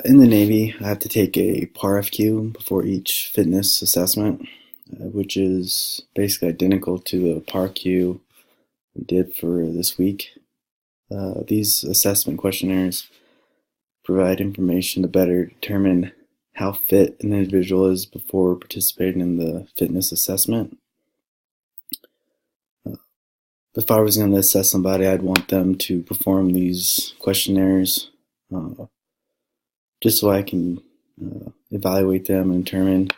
In the Navy, I have to take a PAR-FQ before each fitness assessment, which is basically identical to the PAR-Q we did for this week. These assessment questionnaires provide information to better determine how fit an individual is before participating in the fitness assessment. If I was going to assess somebody, I'd want them to perform these questionnaires just so I can evaluate them and determine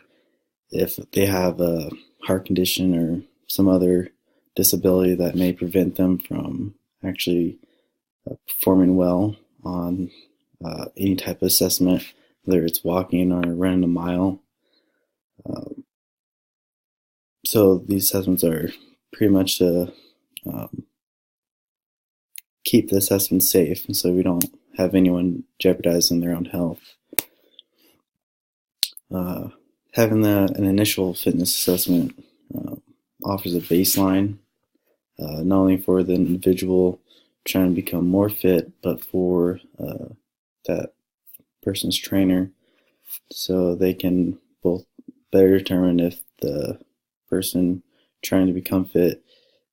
if they have a heart condition or some other disability that may prevent them from actually performing well on any type of assessment, whether it's walking or running a mile. So these assessments are pretty much to keep the assessment safe, and so we don't have anyone jeopardizing their own health. Having an initial fitness assessment offers a baseline, not only for the individual trying to become more fit, but for that person's trainer, so they can both better determine if the person trying to become fit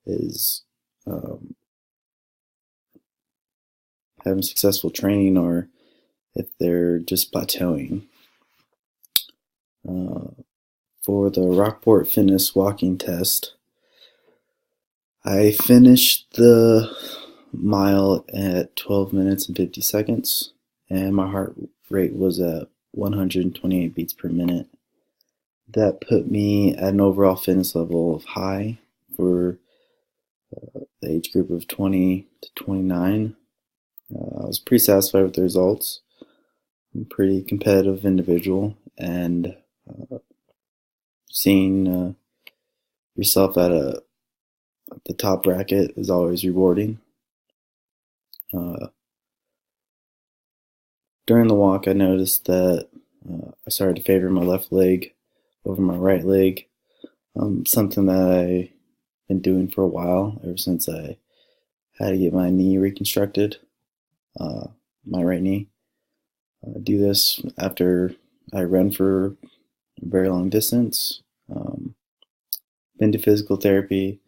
is having successful training or if they're just plateauing. For the Rockport Fitness walking test, I finished the mile at 12 minutes and 50 seconds, and my heart rate was at 128 beats per minute. That put me at an overall fitness level of high for the age group of 20 to 29. I was pretty satisfied with the results. I'm a pretty competitive individual, and seeing yourself at the top bracket is always rewarding. During the walk, I noticed that I started to favor my left leg over my right leg, something that I've been doing for a while, ever since I had to get my knee reconstructed, my right knee. I do this after I run for a very long distance. Been to physical therapy,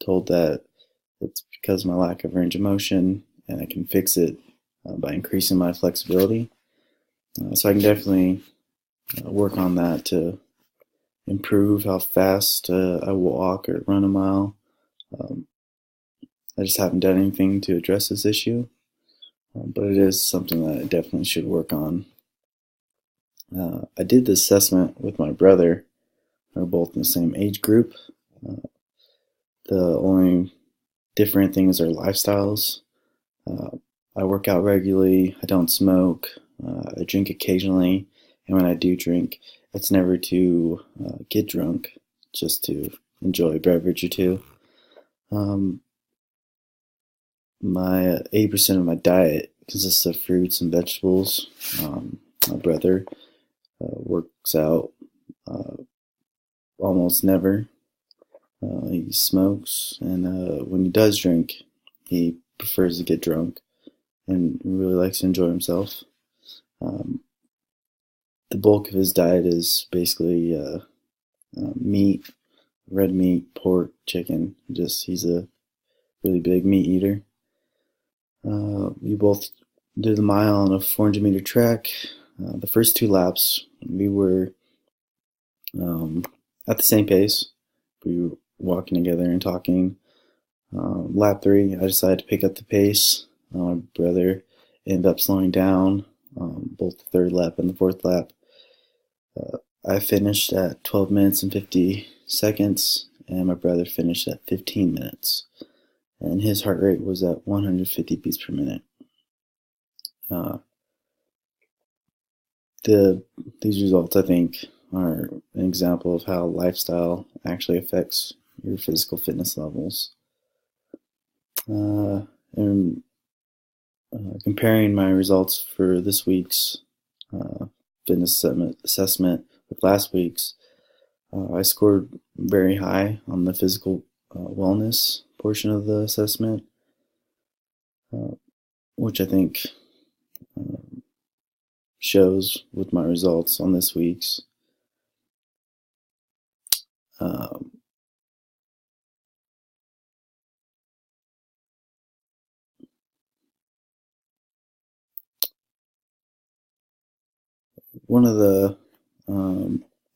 told that it's because of my lack of range of motion, and I can fix it by increasing my flexibility. So I can definitely work on that to improve how fast I walk or run a mile. I just haven't done anything to address this issue, but it is something that I definitely should work on. I did the assessment with my brother. We're both in the same age group. The only different thing is our lifestyles. I work out regularly. I don't smoke. I drink occasionally, and when I do drink, it's never to get drunk, just to enjoy a beverage or two. My 80% of my diet consists of fruits and vegetables. My brother works out almost never. He smokes, and when he does drink, he prefers to get drunk and really likes to enjoy himself. The bulk of his diet is basically meat, red meat, pork, chicken. He's a really big meat eater. We both did the mile on a 400-meter track. The first two laps, we were at the same pace. We were walking together and talking. Lap 3, I decided to pick up the pace. My brother ended up slowing down, both the third lap and the fourth lap. I finished at 12 minutes and 50 seconds, and my brother finished at 15 minutes. And his heart rate was at 150 beats per minute. These results, I think, are an example of how lifestyle actually affects your physical fitness levels. And comparing my results for this week's fitness assessment with last week's, I scored very high on the physical wellness portion of the assessment, which I think shows with my results on this week's. Um, One of the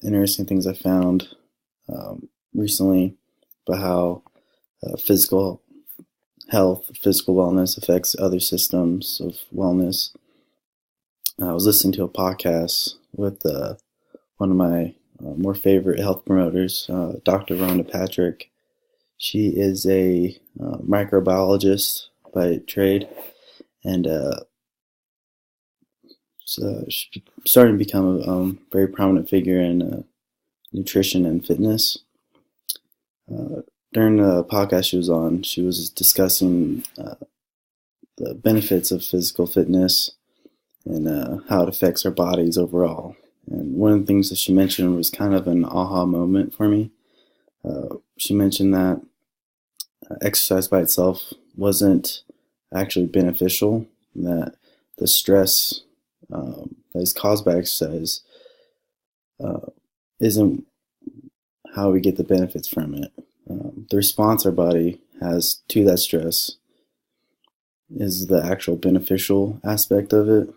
interesting things I found recently about how physical health, physical wellness affects other systems of wellness. I was listening to a podcast with one of my more favorite health promoters, Dr. Rhonda Patrick. She is a microbiologist by trade, and she's starting to become a very prominent figure in nutrition and fitness. During the podcast she was on, she was discussing the benefits of physical fitness and how it affects our bodies overall. And one of the things that she mentioned was kind of an aha moment for me. She mentioned that exercise by itself wasn't actually beneficial, and that the stress that is caused by exercise isn't how we get the benefits from it. The response our body has to that stress is the actual beneficial aspect of it,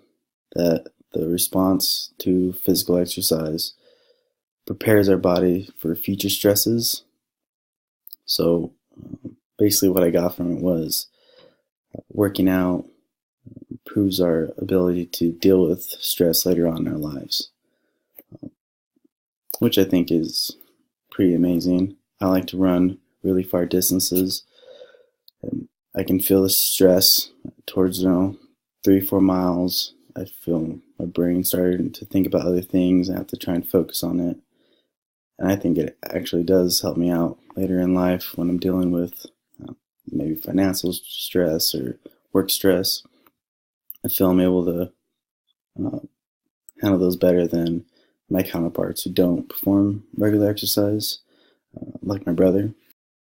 that the response to physical exercise prepares our body for future stresses. So basically what I got from it was working out improves our ability to deal with stress later on in our lives, which I think is pretty amazing. I like to run really far distances, and I can feel the stress towards 3-4 miles. I feel my brain starting to think about other things. I have to try and focus on it, and I think it actually does help me out later in life when I'm dealing with maybe financial stress or work stress. I feel I'm able to handle those better than my counterparts who don't perform regular exercise, like my brother.